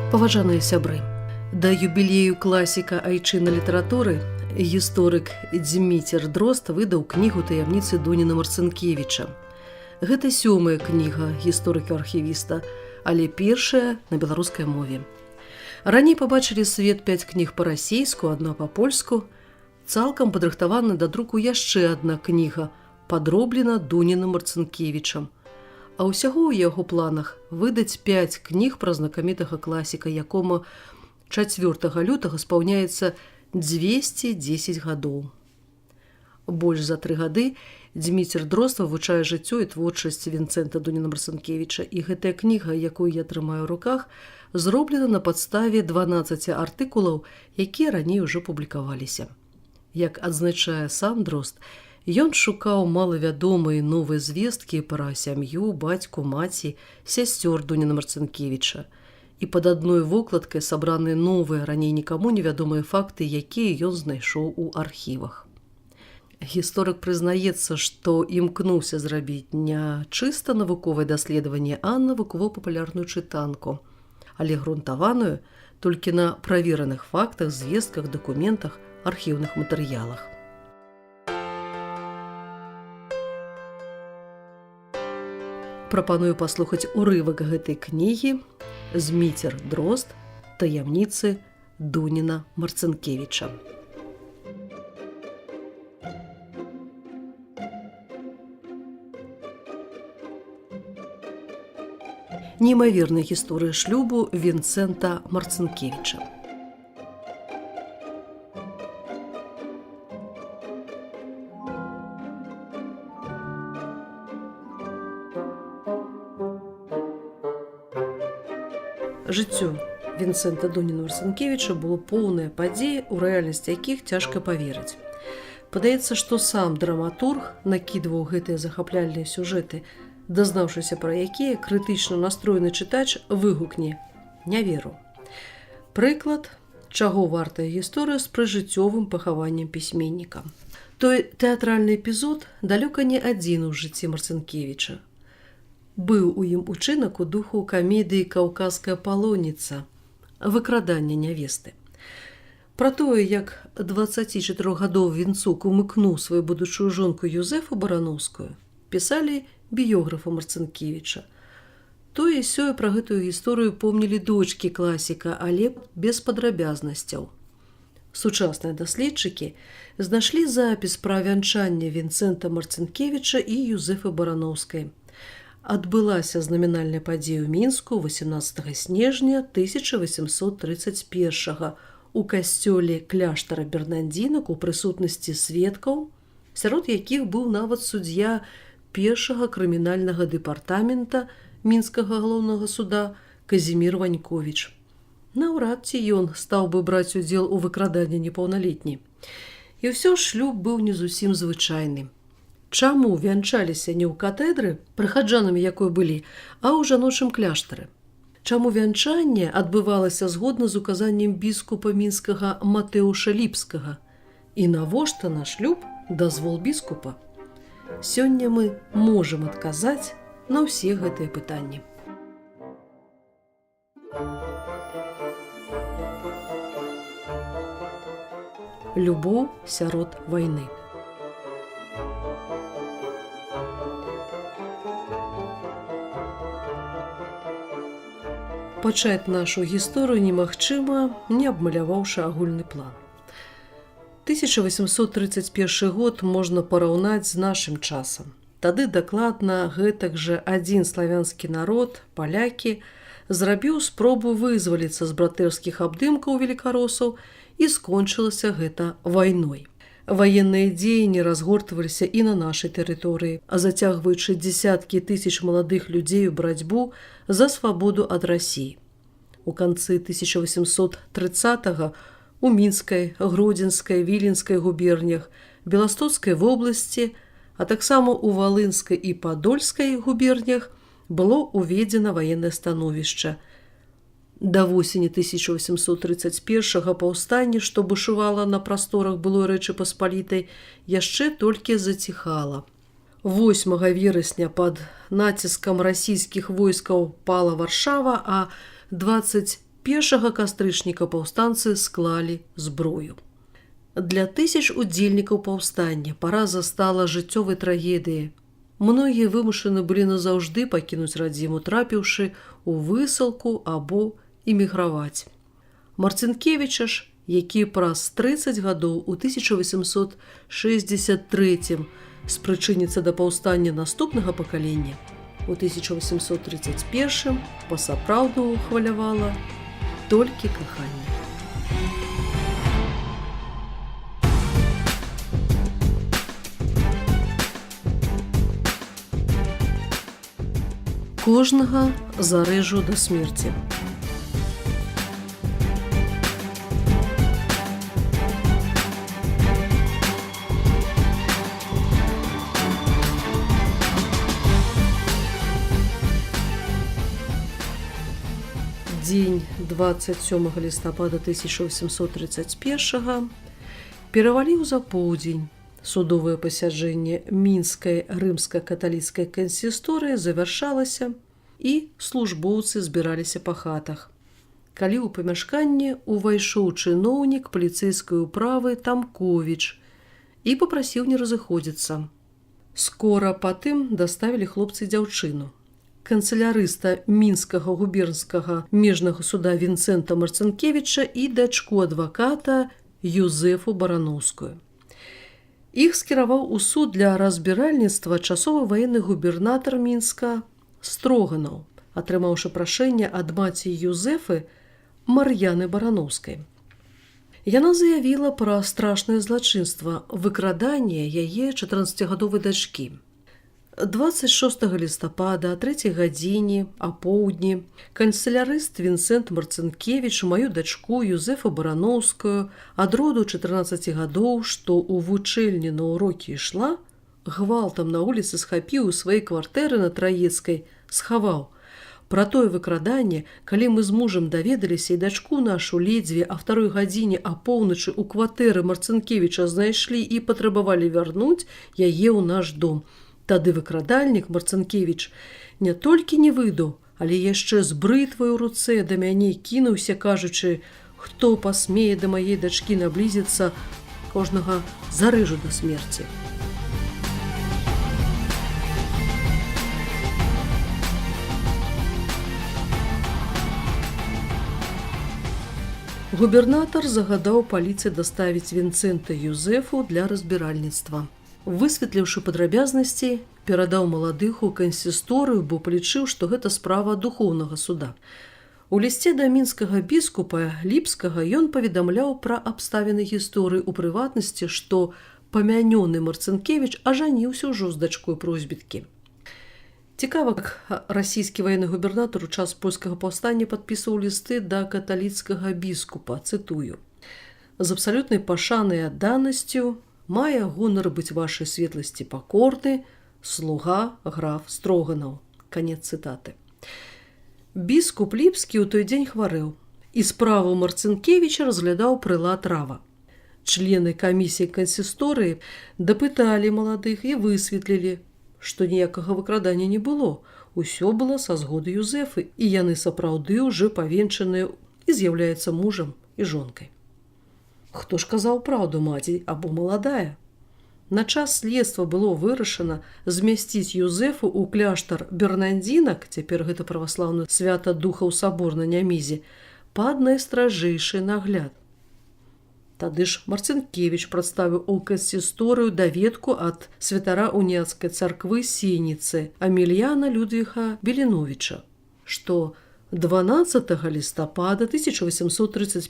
Паважаныя сябры, да юбілею класіка айчыннай літаратуры гісторык Дзміцер Дрозд выдаў кнігу «Таямніцы Дуніна Марцынкевіча». Гэта 7-я кніга гісторыка-архівіста, але першая на беларускай мове. Раней пабачылі свет 5 кніг па-расейску, адна па-польску. Цалкам падрыхтавана да друку яшчэ адна кніга, падроблена Дуніным Марцынкевічам. А ўсяго ў яго планах выдаць 5 кніг пра знакамітага класіка, якому 4 лютага спаўняецца 210 гадоў. Больш за 3 гады Дзміцер Дрозд вывучае жыццё і творчасць Вінцэнта Дуніна Марцынкевіча, і гэтая кніга, якую я трымаю ў руках, зроблена на падставе 12 артыкулаў, якія раней ужо публікаваліся. Як адзначае сам Дрозд, ён шукаў малавядомыя новыя звесткі пра сям'ю, бацьку, маці, сясцёр Дуніна Марцынкевіча. І пад адной вокладкай сабраныя новыя, раней нікаму невядомыя факты, якія ён знайшоў у архівах. Гісторык прызнаецца, што імкнуўся зрабіць не чыста навуковае даследаванне, а навукова-папулярную чытанку, але грунтаваную толькі на правераных фактах, звестках, дакументах, архіўных матэрыялах. Прапаную паслухаць урывак гэтай кнігі «Дзміцер Дрозд. Таямніцы Дуніна Марцынкевіча». Неймаверная гісторыя шлюбу Вінцэнта Марцынкевіча. Жыццё Вінцэнта Дуніна Марцынкевіча было поўнае падзеі, у рэальнасць якіх цяжка паверыць. Падаецца, што сам драматург накідваў гэтыя захапляльныя сюжэты, дазнаўшыся пра якія крытычна настроены чытач выгукне «Не веру». Прыклад, чаго вартая гісторыя з прыжыццёвым пахаваннем пісьменніка. Той тэатральны эпізод далёка не адзін у жыцці Марцынкевіча. Быў у ім учынак у духу камедыі «Каўказская палонніца» «Выкраданне нявесты». Пра тое, як 24-гадовы Вінцук умыкнуў сваю будучую жонку Юзефу Барановскую, пісалі біёграфы Марцынкевіча. Тое і сёе пра гэтую гісторыю помнілі дочкі класіка, але без падрабязнасцяў. Сучасныя даследчыкі знайшлі запіс пра вянчанне Вінцэнта Марцынкевіча і Юзефы Барановскай. Адбылася знамінальная падзея ў Мінску 18 снежня 1831 у касцёле кляштара бернандзінак у прысутнасці сведкаў, сярод якіх быў нават суддзя першага крымінальнага дэпартамента Мінскага галоўнага суда Казімір Ваньковіч. Наўрад ці ён стаў бы браць удзел у выкраданні непаўналетняй. І ўсё ж шлюб быў не зусім звычайны. Чаму вянчаліся не ў катэдры, прыхаджанамі якой былі, а ў жаночым кляштары? Чаму вянчанне адбывалася згодна з указаннем біскупа мінскага Матэуша Ліпскага? І навошта на шлюб дазвол біскупа? Сёння мы можам адказаць на ўсе гэтыя пытанні. Любоў сярод вайны. Пачаць нашу гісторыю немагчыма, не абмаляваўшы агульны план. 1831 год можна параўнаць з нашым часам. Тады дакладна гэтак жа адзін славянскі народ, палякі, зрабіў спробу вызваліцца з братэрскіх абдымкаў велікаросаў і скончылася гэта вайной. Ваенныя дзеянні разгортваліся і на нашай тэрыторыі, а зацягваючы дзесяткі тысяч маладых людзей у барацьбу за свабоду ад Расіі. У канцы 1830-го у Мінскай, Гродзенскай, Віленскай губернях, Беластоцкай вобласці, а таксама у Валынскай і Падольскай губернях было ўведзена ваеннае становішча. Да восені 1831 паўстанне, што бушавала на прасторах былой Рэчы Паспалітай, яшчэ толькі заціхала. 8 верасня пад націскам расійскіх войскаў пала Варшава, а 25 1 кастрычніка паўстанцы склалі зброю. Для тысяч удзельнікаў паўстання параза стала жыццёвай трагедыяй. Многія вымушаны былі назаўжды пакінуць радзіму, трапіўшы ў высылку або эміграваць. Марцінкевіча ж, які праз 30 гадоў у 1863 спрычыніцца да паўстання наступнага пакалення, у 1831 па-сапраўднаму хвалявала толькі каханне. Кожнага зарэжу да смерці. Дзень 27 лістапада 1831 пераваліў за поўдзень. Судовае пасяджэнне мінскай рымска-каталіцкай кансісторыі завяршалася, і службоўцы збіраліся па хатах. Калі ў памяшканне увайшоў чыноўнік паліцэйскай управы Тамковіч і папрасіў не разыходзіцца. Скора патым даставілі хлопцы дзяўчыну. Канцылярыста мінскага губернскага межнага суда Вінцэнта Марцінкевіча і дачку адваката Юзефу Барановскую. Іх скіраваў у суд для разбіральніцтва часовы ваенны губернатар Мінска Строганаў, атрымаўшы прашэнне ад маці Юзефы Мар'яны Барановскай. Яна заявіла пра страшнае злачынства выкрадання яе 14-гадовай дачкі. 26 лістапада, о 3 гадзіне, апоўдні, канцылярыст Вінцэнт Марцінкевіч маю дачку Юзефу Барановскую ад роду 14 гадоў, што ў вучэльні на урокі ішла, гвалтам на вуліцы схапіў у сваёй кватэры на Траецкай, схаваў. Пра тое выкраданне, калі мы з мужам даведаліся і дачку нашу ледзьве а 2 гадзіне апоўначы ў кватэры Марцінкевіча знайшлі і патрабавалі вярнуць яе ў наш дом. Тады выкрадальнік Марцінкевіч не толькі не выдаў, але яшчэ з брытвай у руцэ да мяне кінуўся, кажучы, хто пасмее да мае дачкі наблізіцца, кожнага зарэжу да смерці. Губернатар загадаў паліцыі даставіць Вінцэнта Юзефу для разбіральніцтва. Высветліўшы падрабязнасці, перадаў маладых у кансісторыю, бо палічыў, што гэта справа духоўнага суда. У лісце да мінскага біскупа Ліпскага ён паведамляў пра абставіны гісторыі, у прыватнасці, што памянёны Марцінкевіч ажаніўся ўжо з дачкой просьбіткі. Цікава, як расійскі ваенны губернатар у час польскага паўстання падпісваў лісты да каталіцкага біскупа, цытую: «З абсалютнай пашанай і адданасцю мае гонар быць вашай светласці пакорны, слуга граф Строганаў». Канец цытаты. Біскуп Ліпскі ў той дзень хварэў, і справу Марцінкевіча разглядаў прылад Рава. Члены камісіі кансісторыі дапыталі маладых і высветлілі, што ніякага выкрадання не было. Усё было са згоды Юзефы, і яны сапраўды ўжо павенчаныя і з'яўляюцца мужам і жонкай. Хто ж казаў праўду, маці або маладая? На час следства было вырашана змясціць Юзефу ў кляштар бернандзінак, цяпер гэта праваслаўны свята духаў сабор на Нямізе, пад найстражэйшы нагляд. Тады ж Марцінкевіч прадставіў у кансісторыю даведку ад святара уніяцкай царквы Сеніцы Амельяна Людвіга Беліновіча, што 12 лістапада 1831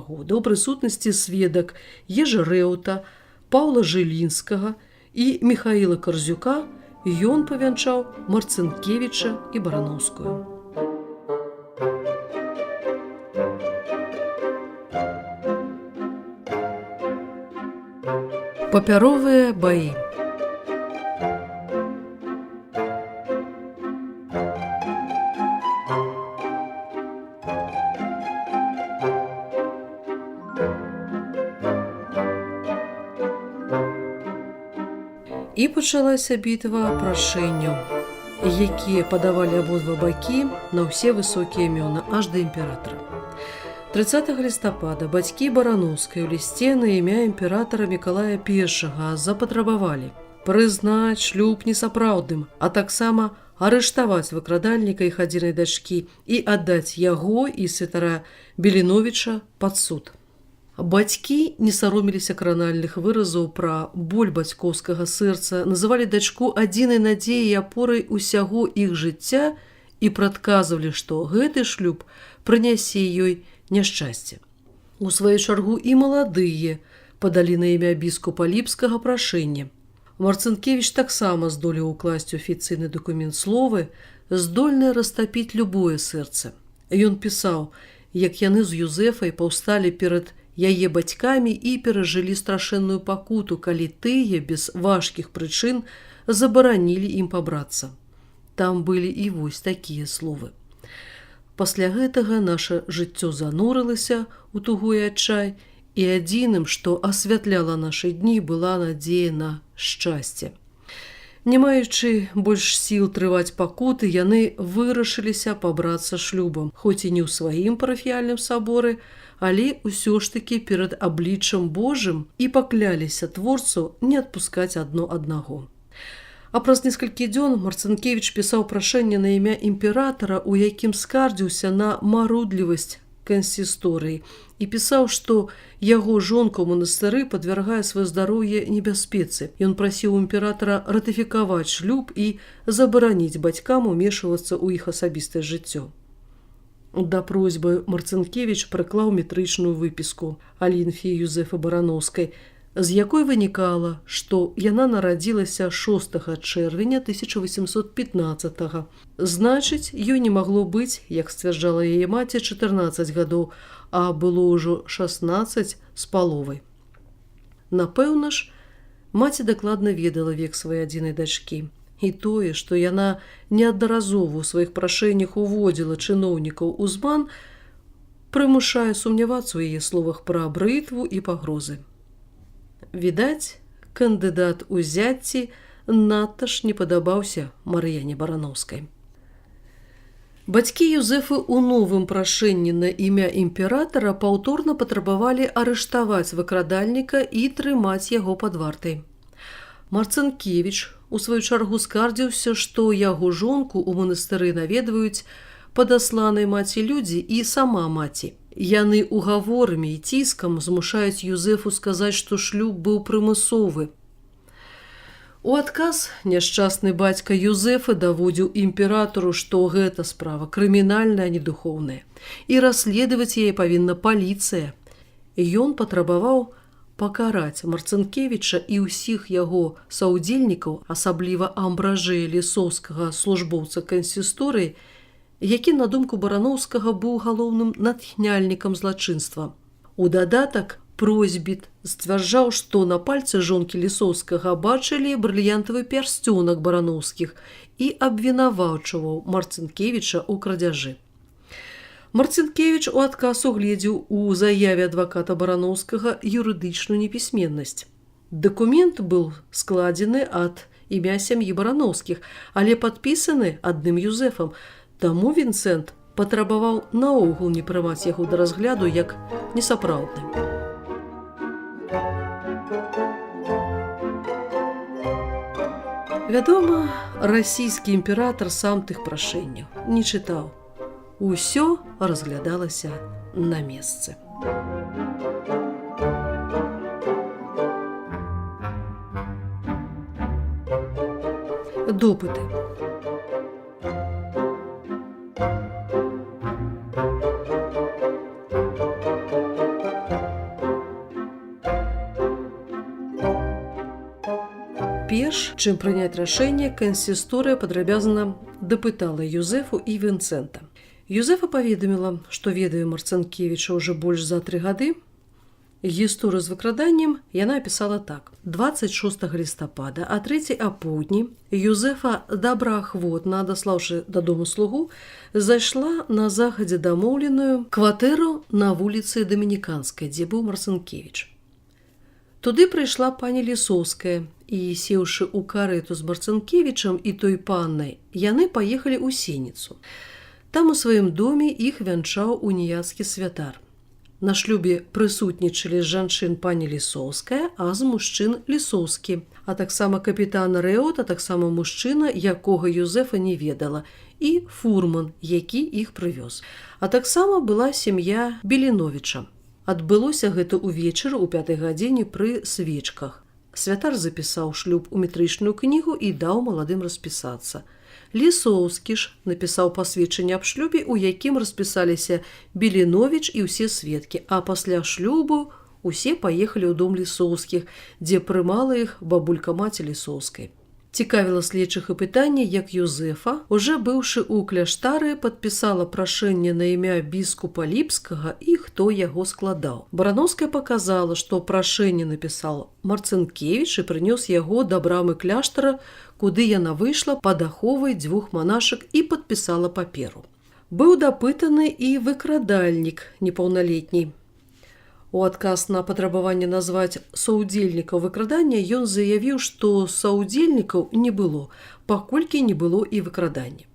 года ў прысутнасці сведак Ежэрэўта, Паўла Жылінскага і Міхаіла Карзюка ён павянчаў Марцінкевіча і Барановскую. Папяровыя баі. І пачалася бітва прашэнняў. якія падавалі абодва бакі на ўсе высокія імёны аж да імператара. 30 лістапада бацькі Барановскай у лісце на імя імператара Мікалая I запатрабавалі прызнаць шлюб несапраўдным, а таксама арыштаваць выкрадальніка іх адзінай дачкі і аддаць яго і святара Беліновіча пад суд. Бацькі не сароміліся кранальных выразаў пра боль бацькоўскага сэрца, называлі дачку адзінай надзеяй і апорай усяго іх жыцця і прадказвалі, што гэты шлюб прынясе ёй няшчасце. У сваю чаргу і маладыя падалі на імя біскупа Ліпскага прашэнне. Марцынкевіч таксама здолеў укласці афіцыйны дакумент словы, здольнае растапіць любое сэрца. Ён пісаў, як яны з Юзэфай паўсталі перад яе бацькамі і перажылі страшэнную пакуту, калі тыя без важкіх прычын забаранілі ім пабрацца. Там былі і вось такія словы. Пасля гэтага наша жыццё занурылася ў тугой адчай, і адзіным, што асвятляла нашы дні, была надзея на шчасце. Не маючы больш сіл трываць пакуты, яны вырашыліся пабрацца шлюбам, хоць і не ў сваім парафіяльным саборы, але ўсё ж такі перад абліччам Божым і пакляліся творцу не адпускаць адно аднаго. А праз некалькі дзён Марцынкевіч пісаў прашэнне на імя імператара, у якім скардзіўся на марудлівасць кансісторыі і пісаў, што яго жонка ў манастыры падвяргае сваё здароўе небяспецы. Ён прасіў імператара ратыфікаваць шлюб і забараніць бацькам умешвацца ў іх асабістае жыццё. Да просьбы Марцынкевіч прыклаў метрычную выпіску Алінфіі Юзэфы Барановскай, з якой вынікала, што яна нарадзілася 6 чэрвеня 1815. Значыць, ёй не магло быць, як сцвярджала яе маці, 14 гадоў, а было ўжо 16 з паловай. Напэўна ж, маці дакладна ведала век сваёй адзінай дачкі. І тое, што яна неаднаразова ў сваіх прашэннях уводзіла чыноўнікаў у зман, прымушае сумнявацца ў яе словах пра брытву і пагрозы. Відаць, кандыдат у зяцці надта ж не падабаўся Мар'яне Барановскай. Бацькі Юзэфы ў новым прашэнні на імя імператара паўторна патрабавалі арыштаваць выкрадальніка і трымаць яго пад вартай. Марцынкевіч у сваю чаргу скардзіўся, што яго жонку ў манастыры наведваюць падасланай маці людзі і сама маці. Яны угаворамі і ціскам змушаюць Юзэфу сказаць, што шлюб быў прымусовы. У адказ няшчасны бацька Юзэфы даводзіў імператару, што гэта справа крымінальная, а не духоўная, і расследаваць яе павінна паліцыя. Ён патрабаваў пакараць Марцынкевіча і ўсіх яго саўдзельнікаў, асабліва Амбражэя Лісоўскага, службоўца кансісторыі, які, на думку Барановскага, быў галоўным натхняльнікам злачынства. У дадатак просьбіт сцвярджаў, што на пальцы жонкі Лісоўскага бачылі брыльянтавы пярсцёнак Барановскіх і абвінаваўчваў Марцынкевіча ў крадзяжы. Марцынкевіч у адказ угледзеў у заяве адваката Барановскага юрыдычную непісьменнасць. Дакумент быў складзены ад імя сям'і Барановскіх, але падпісаны адным Юзэфам, таму Вінцэнт патрабаваў наогул не прымаць яго да разгляду як несапраўдны. Вядома, расійскі імператар сам тых прашэнняў не чытаў. Усё разглядалася на месцы. Допыты. Перш, чым прыняць рашэнне, кансісторыя падрабязна дапытала Юзэфу і Вінцэнта. Юзэфа паведаміла, што ведае Марцынкевіча ўжо больш за 3 гады. Гісторыю з выкраданнем яна апісала так. 26 лістапада а 3 апоўдні Юзэфа добраахвотна, адаслаўшы дадому слугу, зайшла на захадзе дамоўленую кватэру на вуліцы Дамініканскай, дзе быў Марцынкевіч. Туды прыйшла пані Лісоўская І, сеўшы ў карэту з Марцынкевічам і той паннай, яны паехалі ў Сеніцу. Там у сваім доме іх вянчаў уніяцкі святар. На шлюбе прысутнічалі з жанчын пані Лісоўская, а з мужчын Лісоўскі, а таксама капітан Рэот, а таксама мужчына, якога Юзэфа не ведала, і фурман, які іх прывёз. А таксама была сям'я Беліновіча. Адбылося гэта ўвечары ў 5 гадзіне пры свечках. Святар запісаў шлюб у метрычную кнігу і даў маладым распісацца. Лісоўскі ж напісаў пасведчанне аб шлюбе, у якім распісаліся Беліновіч і ўсе сведкі, а пасля шлюбу усе паехалі ў дом Лісоўскіх, дзе прымала іх бабулька-маці Лісоўскай. Цікавіла следчых і пытанне, як Юзэфа, уже быўшы ў кляштары, падпісала прашэнне на імя біскупа Ліпскага і хто яго складаў. Барановская паказала, што прашэнне напісаў Марцынкевіч і прынёс яго да брамы кляштара, куды яна выйшла пад аховай 2 манашак і падпісала паперу. Быў дапытаны і выкрадальнік непаўналетні. У адказ на патрабаванне назваць саўдзельнікаў выкрадання ён заявіў, што саўдзельнікаў не было, паколькі не было і выкрадання.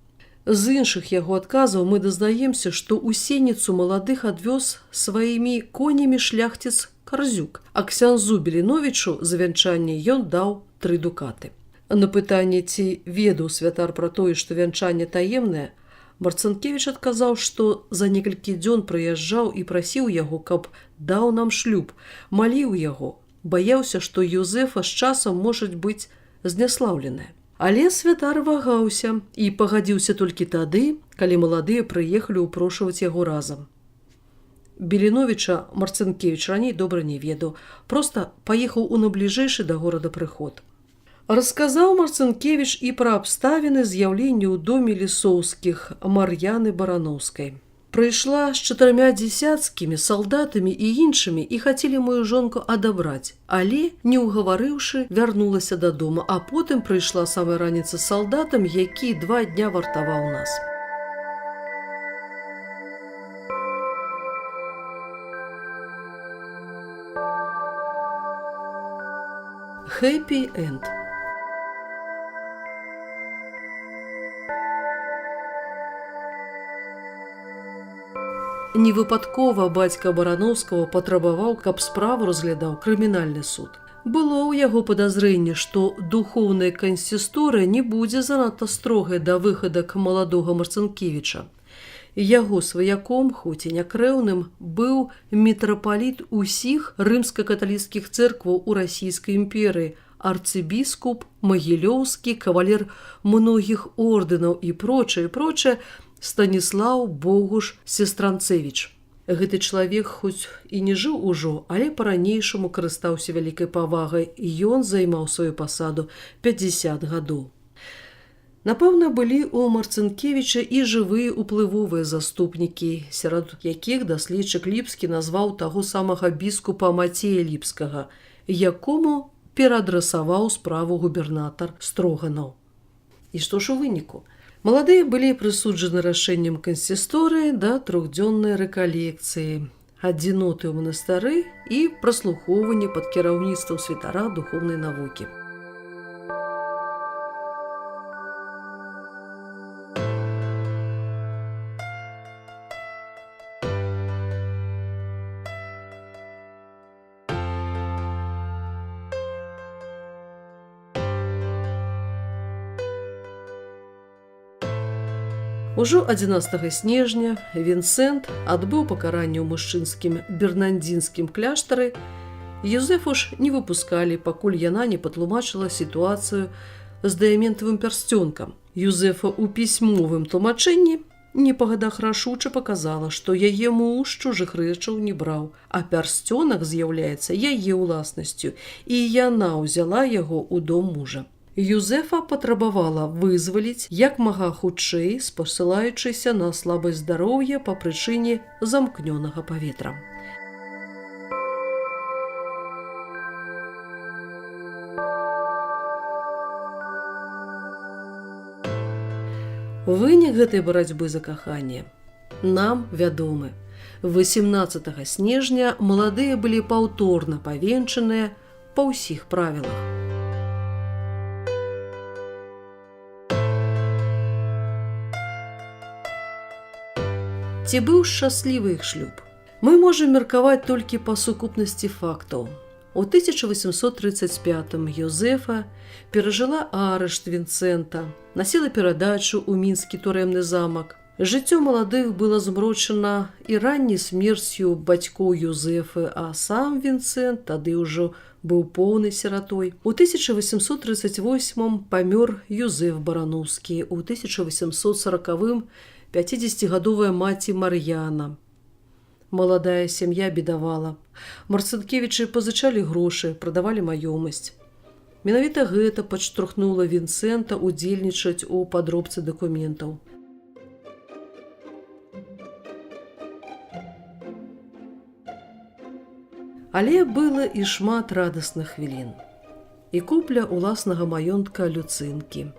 З іншых яго адказаў мы дазнаемся, што ў Сеніцу маладых адвёз сваімі конямі шляхціц Карзюк, а ксяндзу Беліновічу за вянчанне ён даў 3 дукаты. На пытанне, ці ведаў святар пра тое, што вянчанне таемнае, Марцынкевіч адказаў, што за некалькі дзён прыязджаў і прасіў яго, каб даў нам шлюб, маліў яго, баяўся, што Юзэфа з часам можа быць зняслаўленая. Але святар вагаўся і пагадзіўся толькі тады, калі маладыя прыехалі ўпрошваць яго разам. Беліновіча Марцынкевіч раней добра не ведаў, проста паехаў у набліжэйшы да горада прыход. Расказаў Марцынкевіч і пра абставіны з'яўлення ў доме Лісоўскіх Мар'яны Барановскай. Прыйшла з 4 дзесяцкімі салдатамі і іншымі і хацелі мою жонку адабраць, але, не ўгаварыўшы, вярнулася дадому, а потым прыйшла самай раніцы з салдатам, які 2 дня вартаваў нас. Happy End. Невыпадкова бацька Барановскага патрабаваў, каб справу разглядаў крымінальны суд. Было ў яго падазрэнне, што духоўная кансісторыя не будзе занадта строгай да выхадак маладога Марцынкевіча. Яго сваяком, хоць і някрэўным, быў мітрапаліт усіх рымска-каталіцкіх цэркваў у Расійскай імперыі, арцыбіскуп, магілёўскі, кавалер многіх ордэнаў і прочае, Станіслаў Богуш Сестранцевіч. Гэты чалавек хоць і не жыў ужо, але па-ранейшаму карыстаўся вялікай павагай, і ён займаў сваю пасаду 50 гадоў. Напэўна, былі ў Марцынкевіча і жывыя уплывовыя заступнікі, сярод якіх даследчык Ліпскі назваў таго самага біскупа Мацея Ліпскага, якому пераадрасаваў справу губернатар Строганаў. І што ж у выніку? Маладыя былі прысуджаны рашэннем кансісторыі да 3-дзённай рэкалекцыі, адзіноты ў манастыры і праслухоўвання пад кіраўніцтвам святара духоўнай навукі. Ужо 11 снежня Вінсэнт адбыў пакаранне ў мужчынскім бернандзінскім кляштары. Юзэфу ж не выпускалі, пакуль яна не патлумачыла сітуацыю з дыяментавым пярсцёнкам. Юзэфа ў пісьмовым тлумачэнні не па гадах рашуча паказала, што яе муж чужых рэчаў не браў, а пярсцёнак з'яўляецца яе ўласнасцю, і яна ўзяла яго ў дом мужа. Юзэфа патрабавала вызваліць як мага хутчэй, спасылаючыся на слабасць здароўя па прычыне замкнёнага паветра. Вынік гэтай барацьбы за каханне нам вядомы. 18 снежня маладыя былі паўторна павенчаныя па ўсіх правілах. Ці быў шчаслівы іх шлюб? Мы можам меркаваць толькі па сукупнасці фактаў. У 1835-м Юзефа перажыла арышт Вінцэнта, насіла перадачу ў мінскі турэмны замак. Жыццё маладых было змрочана і ранняй смерцю бацькоў Юзефы, а сам Вінцэнт тады ўжо быў поўнай сіратой. У 1838-м памёр Юзеф Барановскі, у 1840-м 50-гадовая маці Мар'яна. Маладая сям'я бедавала. Марцынкевічы пазычалі грошы, прадавалі маёмасць. Менавіта гэта падштурхнула Вінцэнта ўдзельнічаць у падробцы дакументаў. Але было і шмат радасных хвілін. І купля ўласнага маёнтка Люцынкі,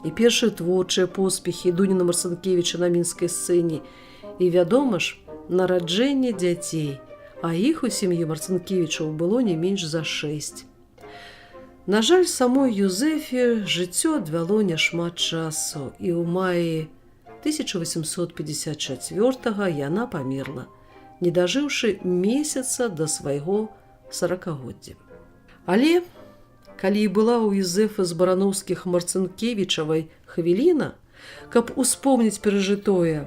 і першыя творчыя поспехі Дуніна Марцынкевіча на мінскай сцэне, і, вядома ж, нараджэнне дзяцей, а іх у сям'і Марцынкевічаў было не менш за 6. На жаль, самой Юзефе жыццё адвяло няшмат часу, і ў маі 1854-го яна памерла, не дажыўшы месяца да свайго 40-годдзя. Але, калі і была ў Юзефы з Барановскіх Марцынкевічавай хвіліна, каб успомніць перажытое,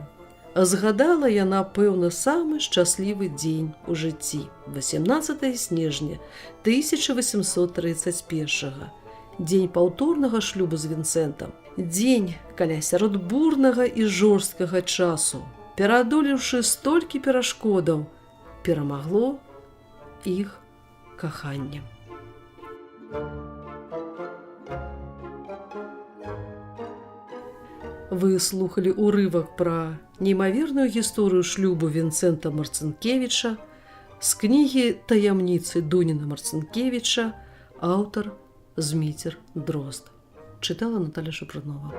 згадала яна, пэўна, самы шчаслівы дзень у жыцці – 18 снежня 1831-го, дзень паўторнага шлюбу з Вінцэнтам, дзень, каля сярод бурнага і жорсткага часу, пераадолеўшы столькі перашкодаў, перамагло іх каханне. Вы слухалі ўрывак пра неймаверную гісторыю шлюбу Вінцэнта Марцынкевіча з кнігі «Таямніцы Дуніна Марцынкевіча», аўтар Зміцер Дрозд. Чытала Наталя Шапранова.